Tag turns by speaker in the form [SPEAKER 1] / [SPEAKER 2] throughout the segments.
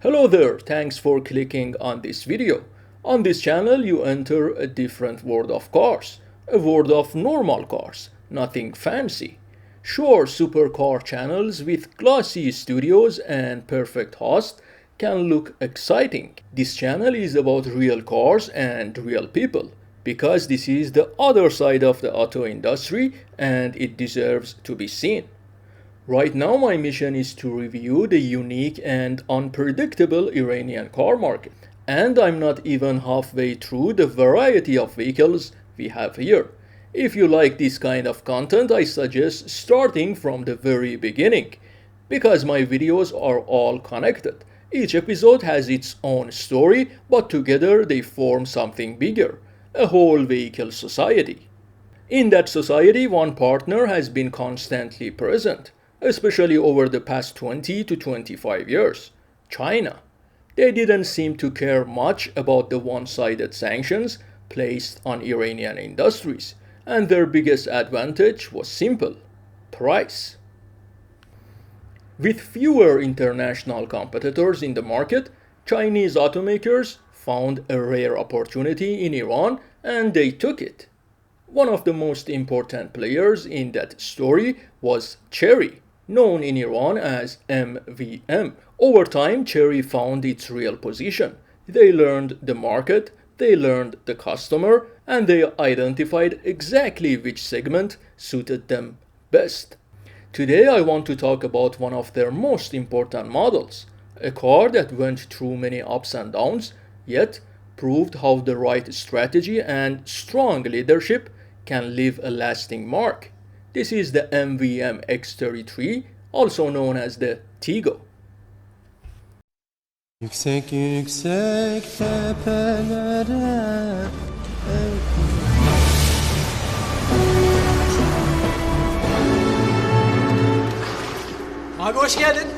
[SPEAKER 1] Hello there, thanks for clicking on this video. On this channel you enter a different world of cars, a world of normal cars, nothing fancy. Sure, supercar channels with glossy studios and perfect hosts can look exciting. This channel is about real cars and real people, because this is the other side of the auto industry and it deserves to be seen. Right now, my mission is to review the unique and unpredictable Iranian car market. And I'm not even halfway through the variety of vehicles we have here. If you like this kind of content, I suggest starting from the very beginning, because my videos are all connected. Each episode has its own story, but together they form something bigger, a whole vehicle society. In that society, one partner has been constantly present, especially over the past 20 to 25 years: China. They didn't seem to care much about the one-sided sanctions placed on Iranian industries, and their biggest advantage was simple: price. With fewer international competitors in the market, Chinese automakers found a rare opportunity in Iran and they took it. One of the most important players in that story was Chery, known in Iran as MVM. Over time, Chery found its real position. They learned the market, they learned the customer, and they identified exactly which segment suited them best. Today I want to talk about one of their most important models, a car that went through many ups and downs, yet proved how the right strategy and strong leadership can leave a lasting mark. This is the MVM X33, also known as the TIGGO.
[SPEAKER 2] Yüksek yüksek tepelere
[SPEAKER 3] Abi hoş geldin.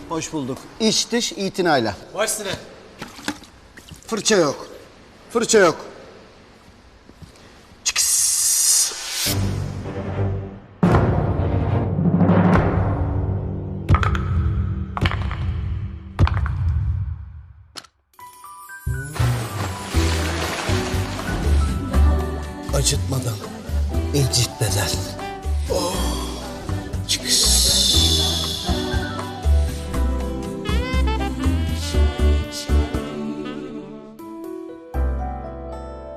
[SPEAKER 4] Hoş bulduk. İç dış itinayla.
[SPEAKER 3] Baş üstüne.
[SPEAKER 4] Fırça yok. Fırça yok. Çıkıs. Acıtmadan, incitmeden. Oh. Çıkıs.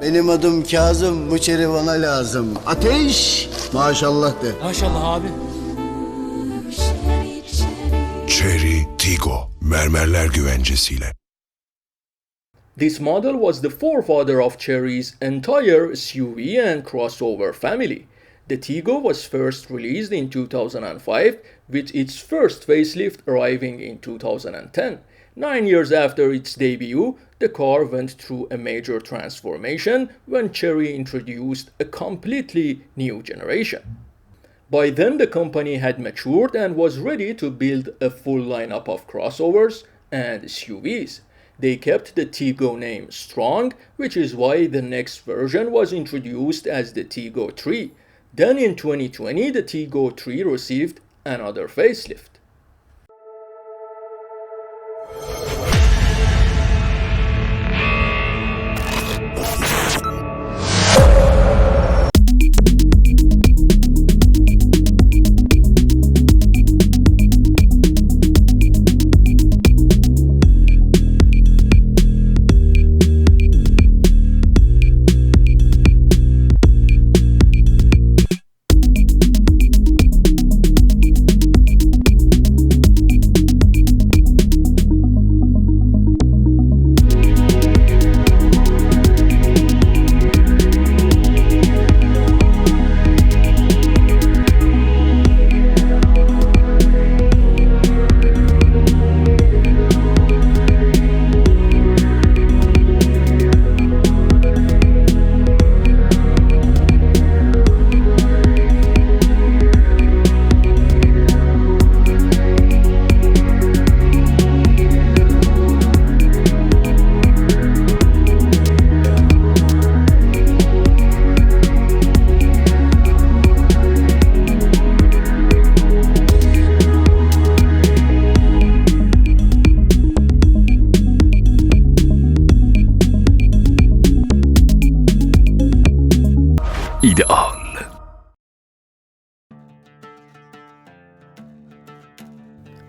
[SPEAKER 4] Benim adım Kazım, bu Chery bana lazım. Ateş! Maşallah de.
[SPEAKER 3] Maşallah abi.
[SPEAKER 5] Chery TIGGO mermerler güvencesiyle.
[SPEAKER 1] This model was the forefather of Chery's entire SUV and crossover family. The TIGGO was first released in 2005, with its first facelift arriving in 2010. 9 years after its debut, the car went through a major transformation when Chery introduced a completely new generation. By then, the company had matured and was ready to build a full lineup of crossovers and SUVs. They kept the TIGGO name strong, which is why the next version was introduced as the TIGGO3. Then in 2020, the TIGGO3 received another facelift.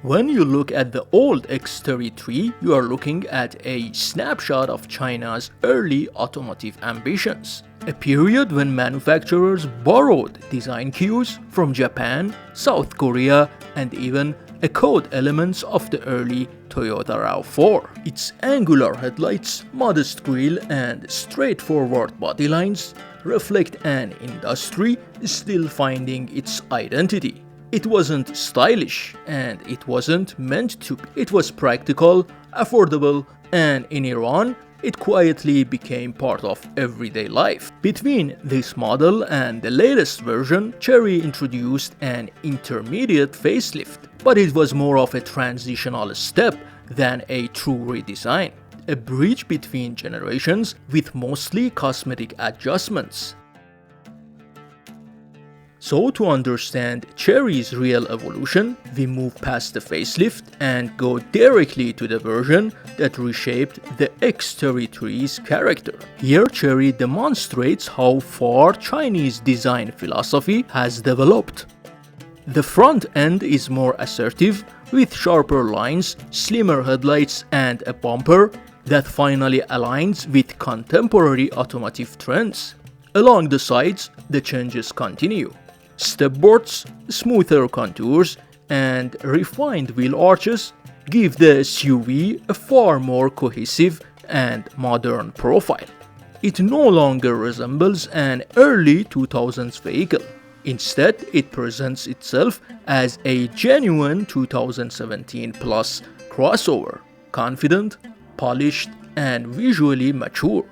[SPEAKER 1] When you look at the old X33, you are looking at a snapshot of China's early automotive ambitions. A period when manufacturers borrowed design cues from Japan, South Korea, and even echoed elements of the early Toyota RAV4. Its angular headlights, modest grille, and straightforward body lines reflect an industry still finding its identity. It wasn't stylish, and it wasn't meant to be. It was practical, affordable, and in Iran, it quietly became part of everyday life. Between this model and the latest version, Chery introduced an intermediate facelift, but it was more of a transitional step than a true redesign. A bridge between generations with mostly cosmetic adjustments. So to understand Chery's real evolution, we move past the facelift and go directly to the version that reshaped the X33's character. Here Chery demonstrates how far Chinese design philosophy has developed. The front end is more assertive, with sharper lines, slimmer headlights, and a bumper that finally aligns with contemporary automotive trends. Along the sides, the changes continue. Stepboards, smoother contours, and refined wheel arches give the SUV a far more cohesive and modern profile. It no longer resembles an early 2000s vehicle. Instead, it presents itself as a genuine 2017 plus crossover, confident, polished, and visually mature.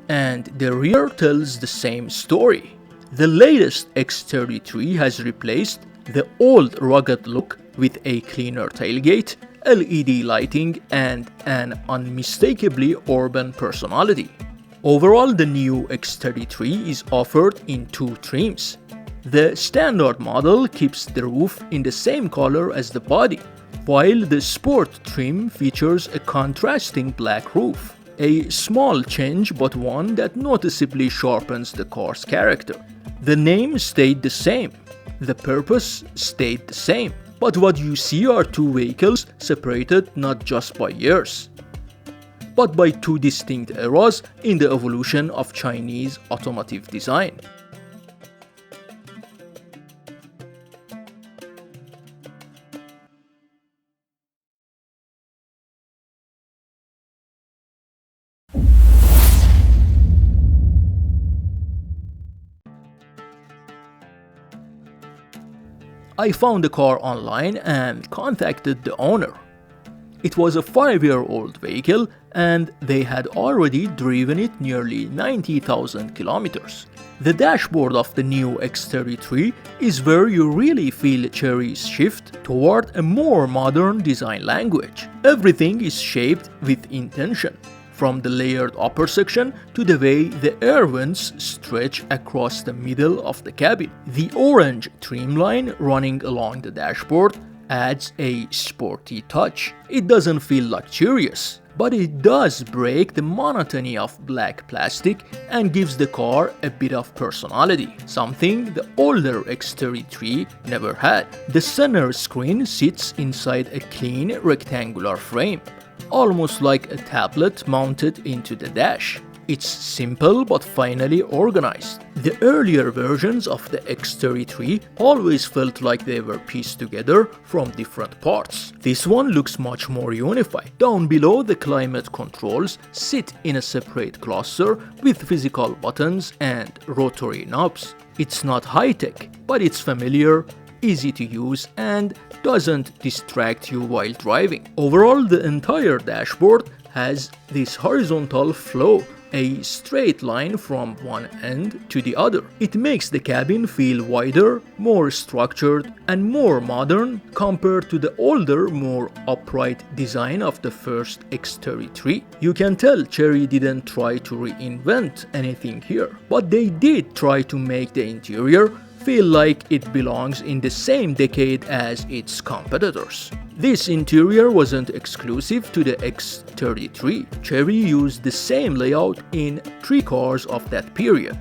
[SPEAKER 1] And the rear tells the same story. The latest X33 has replaced the old rugged look with a cleaner tailgate, LED lighting, and an unmistakably urban personality. Overall, the new X33 is offered in two trims. The standard model keeps the roof in the same color as the body, while the sport trim features a contrasting black roof. A small change, but one that noticeably sharpens the car's character. The name stayed the same, the purpose stayed the same, but what you see are two vehicles separated not just by years, but by two distinct eras in the evolution of Chinese automotive design. I found the car online and contacted the owner. It was a 5-year-old vehicle and they had already driven it nearly 90,000 kilometers. The dashboard of the new X33 is where you really feel Chery's shift toward a more modern design language. Everything is shaped with intention, from the layered upper section to the way the air vents stretch across the middle of the cabin. The orange trim line running along the dashboard adds a sporty touch. It doesn't feel luxurious, but it does break the monotony of black plastic and gives the car a bit of personality, something the older X33 never had. The center screen sits inside a clean rectangular frame, almost like a tablet mounted into the dash. It's simple but finally organized. The earlier versions of the X33 always felt like they were pieced together from different parts. This one looks much more unified. Down below, the climate controls sit in a separate cluster with physical buttons and rotary knobs. It's not high-tech, but it's familiar, easy to use, and doesn't distract you while driving. Overall, the entire dashboard has this horizontal flow, a straight line from one end to the other. It makes the cabin feel wider, more structured, and more modern compared to the older, more upright design of the first X33. You can tell Chery didn't try to reinvent anything here, but they did try to make the interior feel like it belongs in the same decade as its competitors. This interior wasn't exclusive to the X33. Chery used the same layout in 3 cars of that period.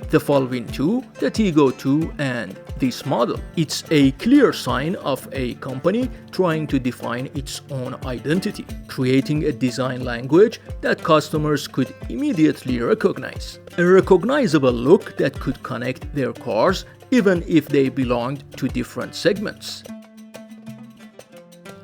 [SPEAKER 1] the following two, the TIGGO3 and this model. It's a clear sign of a company trying to define its own identity, creating a design language that customers could immediately recognize. A recognizable look that could connect their cars even if they belonged to different segments.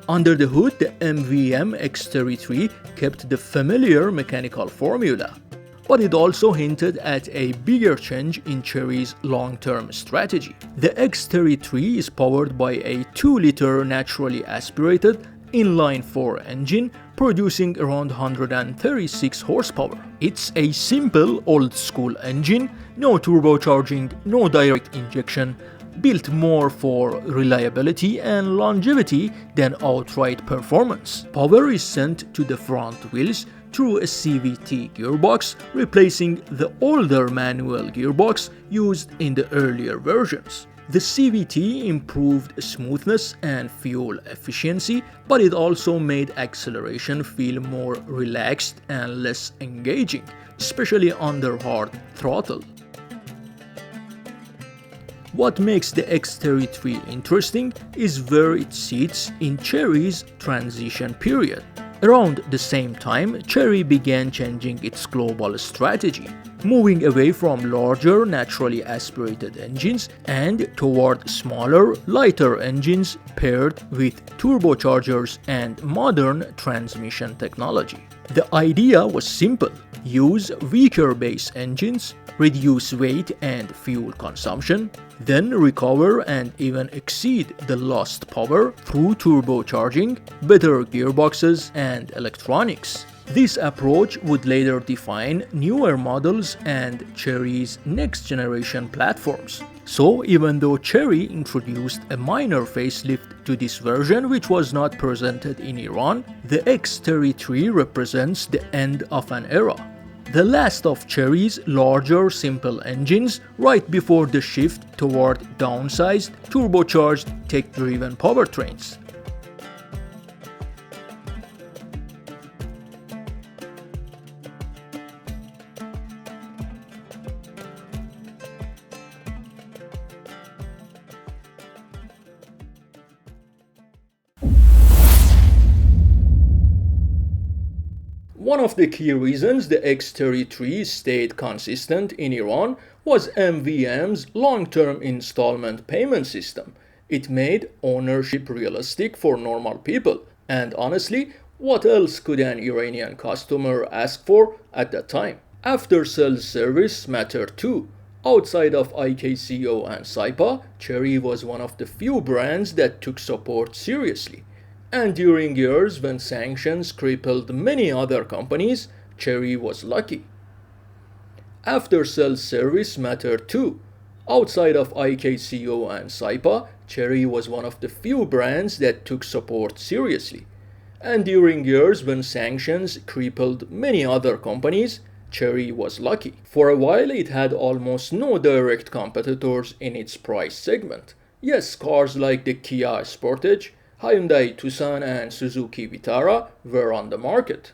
[SPEAKER 1] Under the hood, the MVM X33 kept the familiar mechanical formula, but it also hinted at a bigger change in Chery's long-term strategy. The X33 is powered by a 2-liter naturally aspirated inline-4 engine producing around 136 horsepower. It's a simple old-school engine, no turbocharging, no direct injection, built more for reliability and longevity than outright performance. Power is sent to the front wheels through a CVT gearbox, replacing the older manual gearbox used in the earlier versions. The CVT improved smoothness and fuel efficiency, but it also made acceleration feel more relaxed and less engaging, especially under hard throttle. What makes the X33 interesting is where it sits in Chery's transition period. Around the same time, Chery began changing its global strategy, moving away from larger naturally aspirated engines and toward smaller, lighter engines paired with turbochargers and modern transmission technology. The idea was simple: use weaker base engines, reduce weight and fuel consumption, then recover and even exceed the lost power through turbocharging, better gearboxes and electronics. This approach would later define newer models and Chery's next generation platforms. So even though Chery introduced a minor facelift to this version which was not presented in Iran, the X33 represents the end of an era, the last of Chery's larger simple engines right before the shift toward downsized, turbocharged, tech-driven powertrains. One of the key reasons the X33 stayed consistent in Iran was MVM's long-term installment payment system. It made ownership realistic for normal people, and honestly, what else could an Iranian customer ask for at that time? After-sales service mattered too. Outside of IKCO and Saipa, Chery was one of the few brands that took support seriously. And during years when sanctions crippled many other companies, Chery was lucky. After-sales service mattered too. Outside of IKCO and Saipa, Chery was one of the few brands that took support seriously. And during years when sanctions crippled many other companies, Chery was lucky. For a while it had almost no direct competitors in its price segment. Yes, cars like the Kia Sportage, Hyundai Tucson and Suzuki Vitara were on the market.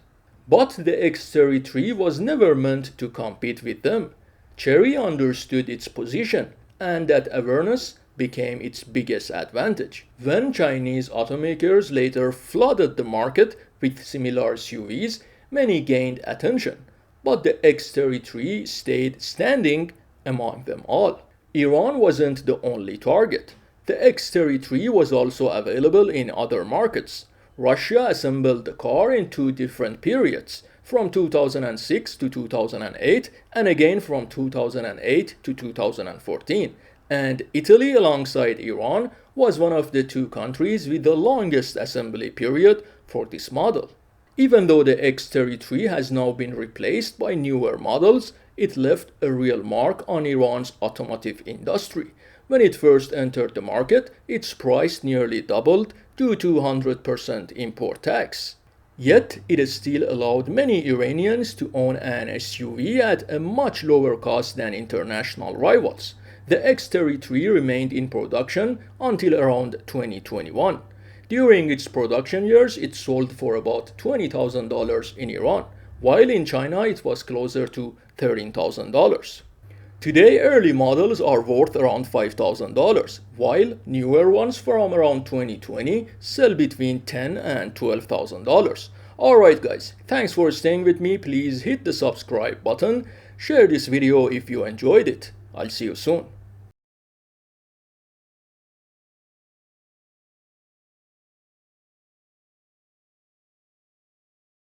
[SPEAKER 1] But the X33 was never meant to compete with them. Chery understood its position, and that awareness became its biggest advantage. When Chinese automakers later flooded the market with similar SUVs, many gained attention, but the X33 stayed standing among them all. Iran wasn't the only target. The X33 was also available in other markets. Russia assembled the car in two different periods, from 2006 to 2008 and again from 2008 to 2014. And Italy, alongside Iran, was one of the two countries with the longest assembly period for this model. Even though the X33 has now been replaced by newer models, it left a real mark on Iran's automotive industry. When it first entered the market, its price nearly doubled due to 100% import tax. Yet, it still allowed many Iranians to own an SUV at a much lower cost than international rivals. The X33 remained in production until around 2021. During its production years, it sold for about $20,000 in Iran, while in China it was closer to $13,000. Today, early models are worth around $5,000, while newer ones from around 2020 sell between $10,000 and $12,000. Alright guys, thanks for staying with me. Please hit the subscribe button, share this video if you enjoyed it. I'll see you soon.